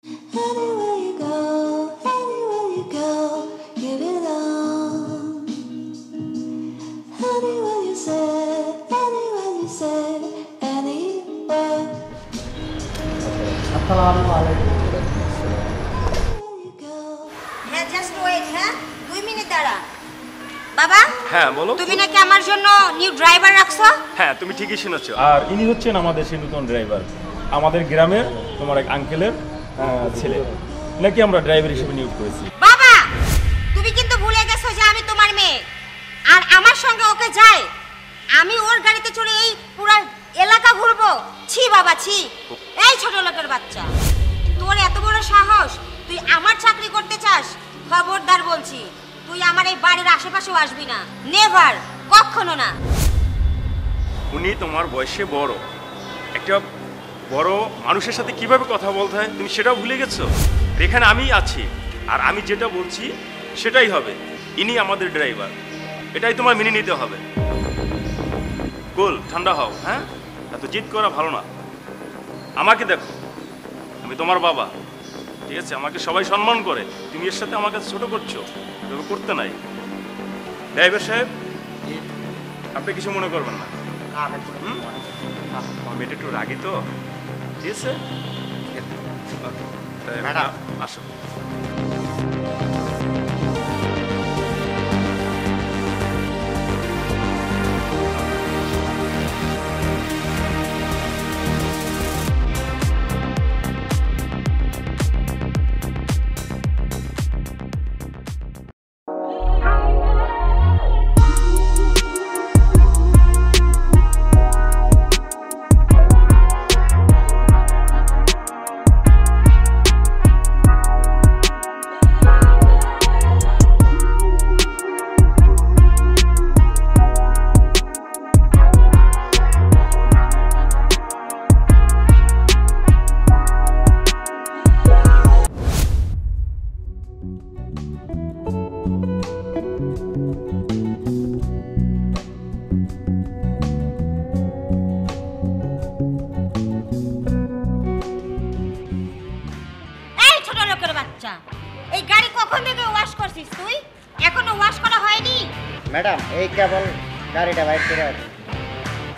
Anywhere you go, anywhere you go, you belong. Anywhere you say, anywhere you say, anywhere. Assalamualaikum. You go. হ্যাঁ just wait, হ্যাঁ 2 minute দাঁড়া। বাবা, হ্যাঁ বলো। তুমি নাকি আমার জন্য নিউ ড্রাইভার রাখছো? হ্যাঁ তুমি ঠিকই শুনেছো। আর ইনি হচ্ছেন আমাদের সেই নতুন ড্রাইভার, আমাদের গ্রামের তোমার এক আঙ্কেলের ছেলে, নাকি আমরা ড্রাইভার হিসেবে নিয়োগ করেছি। বাবা, তুমি কিন্তু ভুলে গেছো যে আমি তোমার মেয়ে, আর আমার সঙ্গে ওকে যায়, আমি ওর গাড়িতে চড়ে এই পুরো এলাকা ঘুরবো? ছি বাবা ছি। এই ছোট লোকের বাচ্চা, তোর এত বড় সাহস, তুই আমার চাকরি করতে চাস? খবরদার বলছি, তুই আমার এই বাড়ির আশেপাশেও আসবি না, নেভার, কখনো না। উনি তোমার বয়সে বড়, একটা বড় মানুষের সাথে কিভাবে কথা বলতে হয় তুমি সেটাও ভুলে গেছো। এখানে আমি আছি, আর আমি যেটা বলছি সেটাই হবে। ইনি আমাদের ড্রাইভার, এটাই তোমার মেনে নিতে হবে। কুল, ঠান্ডা হও। হ্যাঁ, এত জিদ করা ভালো না। আমাকে দেখো, আমি তোমার বাবা, ঠিক আছে? আমাকে সবাই সম্মান করে, তুমি এর সাথে আমাকে ছোট করছো, এভাবে করতে নাই। ড্রাইভার সাহেব, আপনি কিছু মনে করবেন না। মেয়েটা একটু রাগি তো, ঠিক আছে? আসো। এই গাড়ি কখন থেকে ওয়াশ করছিস তুই? এখনো ওয়াশ করা হয়নি? ম্যাডাম, এই কেবল গাড়িটা বাইক করে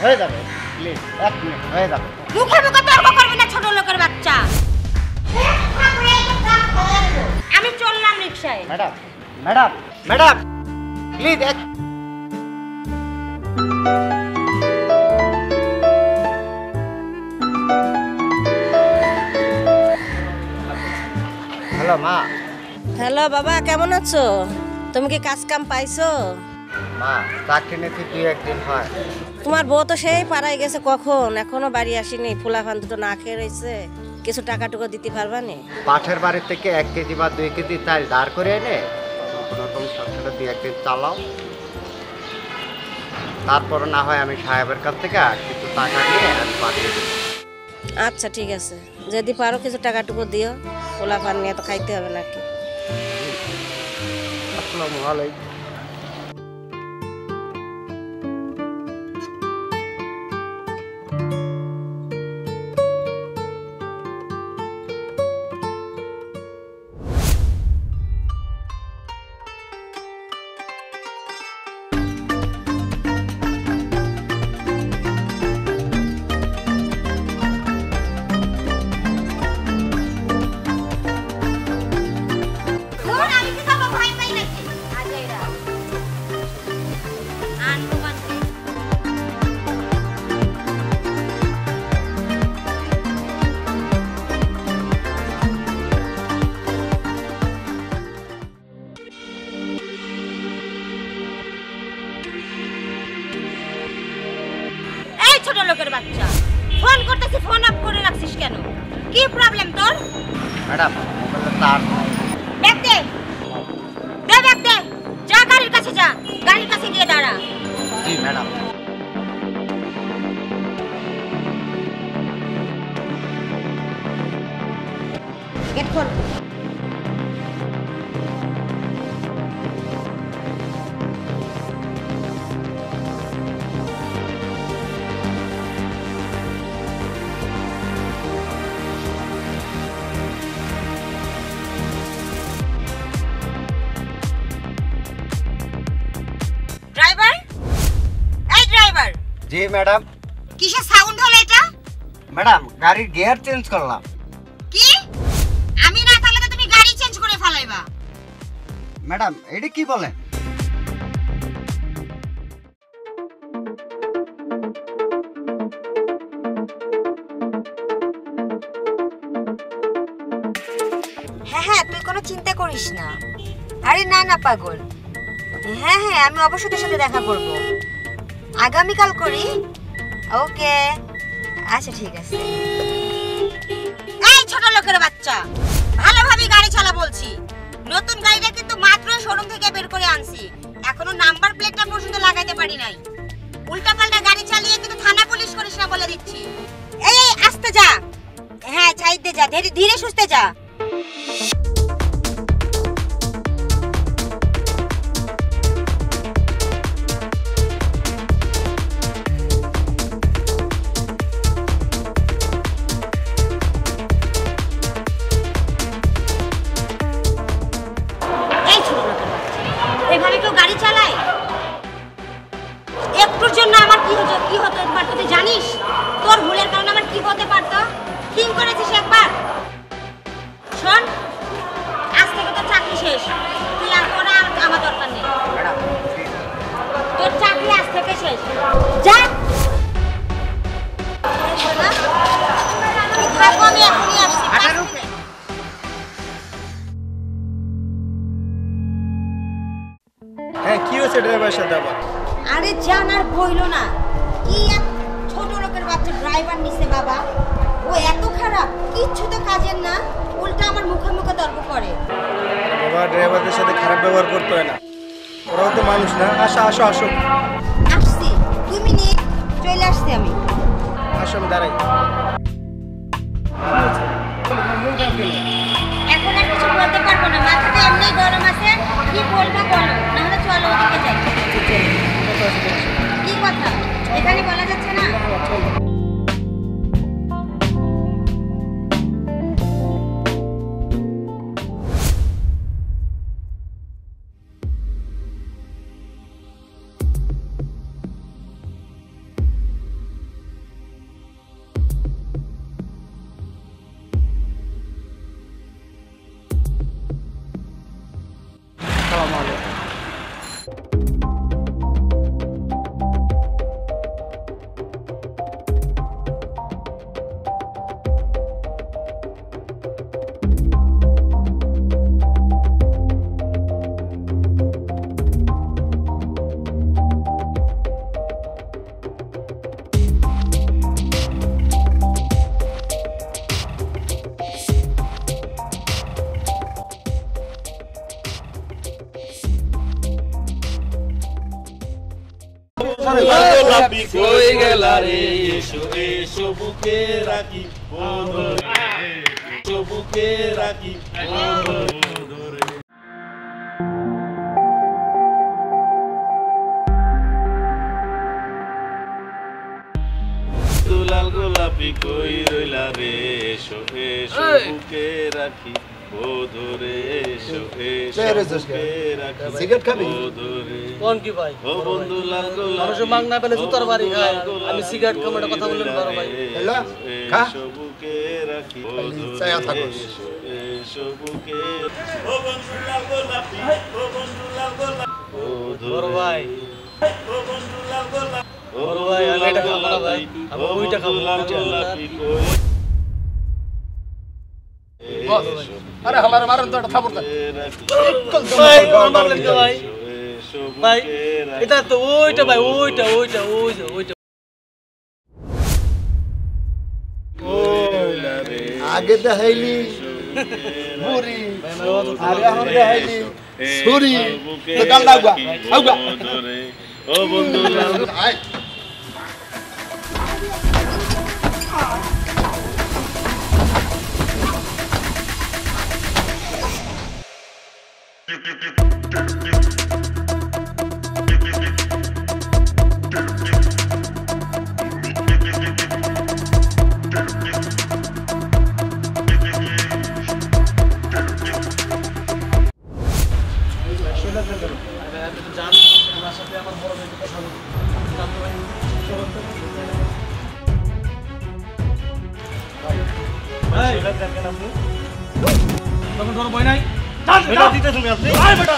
হয়ে যাবে, প্লিজ 1 মিনিট হয়ে যাবে। মুখে মুখে তর্ক করবি না ছোট লোকের বাচ্চা। আমি চললাম রিকশায়। Madam, madam, madam, please hello মা। হ্যালো বাবা, কেমন আছো? তুমি কি কাজ কাম পাইছো? মা, চাকরি নিতে 2-1 দিন হয়। তোমার বউ তো সেই পাড়ায় গেছে কখন, এখনো বাড়ি আসেনি। ফুলাফান দুটো না খেয়ে রয়েছে, কিছু টাকা টুকু দিতে পারবা নি? পাঠের বাড়ি থেকে 1 কেজি বা 2 কেজি চাল ধার করে এনে কোনোরকম সংসারে 2-1 দিন চালাও, তারপর না হয় আমি সাহেবের কাছ থেকে কিছু টাকা নিয়ে আমি পাঠিয়ে দেবো। আচ্ছা ঠিক আছে, যদি পারো কিছু টাকা টুকু দিও, ফুলাফান নিয়ে তো খাইতে হবে নাকি। আসসালামু আলাইকুম। ছোট লোকের বাচ্চা, ফোন করতেছি, ফোন অফ করে রাখছিস কেন? কি প্রবলেম তোর? ম্যাডাম, মোবাইলে তার ব্যাগ দে, দে ব্যাগ দে, যা গাড়ির কাছে যা, গাড়ির কাছে গিয়ে দাঁড়া। জি ম্যাডাম। গেট খোল। জি ম্যাডাম। কিসের সাউন্ড হলো এটা? ম্যাডাম গাড়ির গিয়ার চেঞ্জ করলাম। কি? আমি না তাহলে তো তুমি গাড়ি চেঞ্জ করে ফেলাইবা। ম্যাডাম এটা কি বলেন? হ্যাঁ হ্যাঁ, তুই কোনো চিন্তা করিস না। আরে না না পাগল, হ্যাঁ হ্যাঁ আমি অবশ্যই তোর সাথে দেখা করব, আগামীকাল করি। ওকে আচ্ছা ঠিক আছে। এই ছোট লোকের বাচ্চা, ভালোভাবে গাড়ি চালা বলছি। নতুন গাড়িটা কিন্তু মাত্রই শোরুম থেকে বের করে আনছি, এখনো নাম্বার প্লেটটা পর্যন্ত লাগাইতে পারি নাই। উল্টাপাল্টা গাড়ি চালিয়ে কিন্তু থানা পুলিশ করিস না বলে দিচ্ছি। এই এই আস্তে যা, হ্যাঁ চাইতে যা, ধীরে ধীরে সুস্থে যা। এভাবে কেউ গাড়ি চালায়? একটুর জন্য আমার কি হতো একবার তুই জানিস? তোর ভুলের কারণে আমার কি হতে পারতো? ঠিক করেছিস একবার। শোন, আজ থেকে তোর চাকরি শেষ, তুই আর তোরা আমার দরকার নেই। তোর চাকরি আজ থেকে শেষ, যা। থাকবো, আমি এখনই আসছি। হ্যাঁ কি হয়েছে ড্রাইভারের সাথে আবার? আরে জানার বইলো না, কি এক ছোট লোকের বাচ্চা ড্রাইভার নিছে বাবা। ও এত খারাপ, কিচ্ছু তো কাজের না, উল্টা আমার মুখে মুখে তর্ক করে। বাবা ড্রাইভারদের সাথে খারাপ ব্যবহার করতে হয় না, ওরাও তো মানুষ না। আসো আসো আসো। আসছি 2 মিনিট, চলে আসছি আমি। আসো আমি দাঁড়াই। এখন আর কিছু বলতে পারবো না, মাথাটা এমনি গরম আছে। কি বলবো বলো, নাহলে চলো ওদিকে যাই। কি কথা এখানে বলা যাচ্ছে না? গোলাপি কই গেলা রে, এসো এসো বুকে রাখি এসো বুকে রাখি দুলাল গোলাপি কই রইলা রে, এসো এসো বুকে রাখি বধুরে, এসো এসো বুকে রাখি সিগারেট খাবি? বধুরে কোন কি ভাই? ও বন্ধু লাল গোলাপি মানুষ মাং না পেলে জুতার বাড়ি খায়, আমি সিগারেট খাবো না কথা বললেন বড় ভাই। এলা খা এসো বুকে রাখি চায়া থাকোস। এসো বুকে ও বন্ধু লাল গোলাপি ও বন্ধু লাল গোলাপি বড় ভাই, ও বন্ধু লাল গোলাপি বড় ভাই আমি এটা খাবো না ভাই, আমি ওইটা খাবো। আরে আমার মারন তো একটা থাপড় দে। ভাই আমার মারলেন তো ভাই। ভাই এটা তো ওইটা ভাই, ওইটা ওইটা ওইটা ওইটা আগে দেখাইলি বুড়ি, আরে এখন দেখাইলি ছুরি। তো কাল লাগবা আউগা। ও বন্ধু লাল আয় জান, আমার সাথে আমার বড় ভাই কথা বলতে সেটা দেখেন আপনি তখন কোনো ভয় নাই এটা দিতে তুমি আপনি আয় বেটা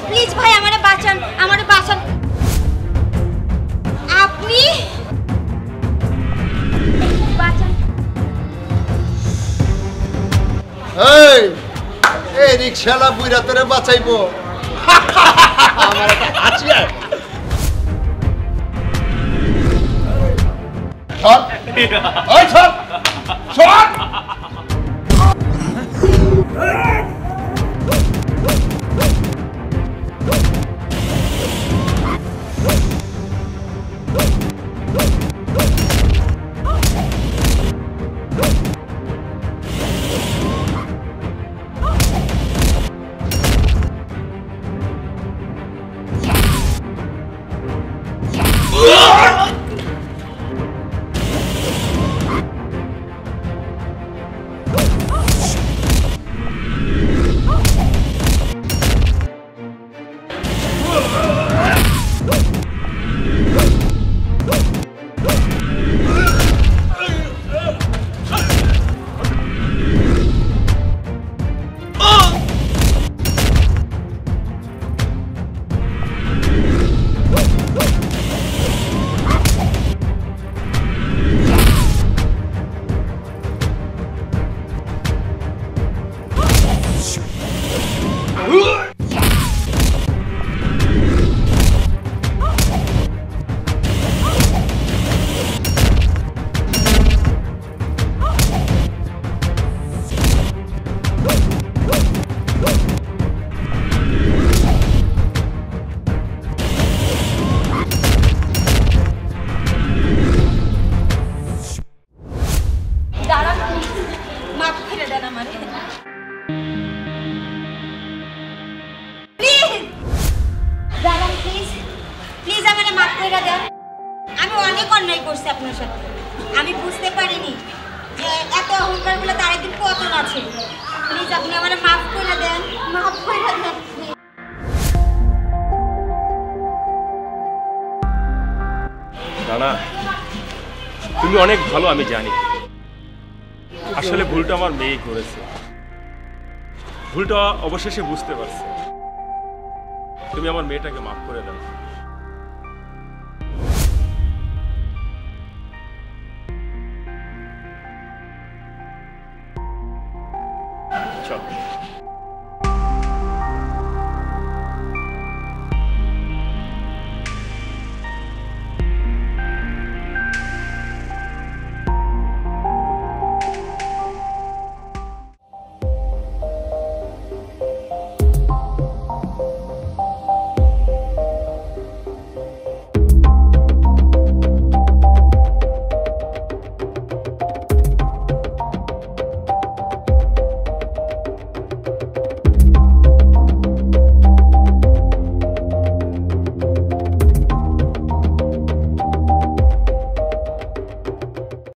প্লিজ ভাই আমারে বাঁচান আপনি বাঁচান এই রিক্সাওয়ালা বুইরা তোরে বাঁচাইবো আমার একটা হাসি আর শট ওই শট শট আমি অনেক অন্যায় করছি আপনার সাথে আমি বুঝতে পারিনি যে এত অহংকার বলে তার একদিন পতন আছে প্লিজ আপনি আমারে মাফ করে দেন দাদা তুমি অনেক ভালো আমি জানি আসলে ভুলটা আমার মেয়ে করেছে ভুলটা অবশেষে বুঝতে পারছে তুমি আমার মেয়েটাকে মাফ করে দাও চল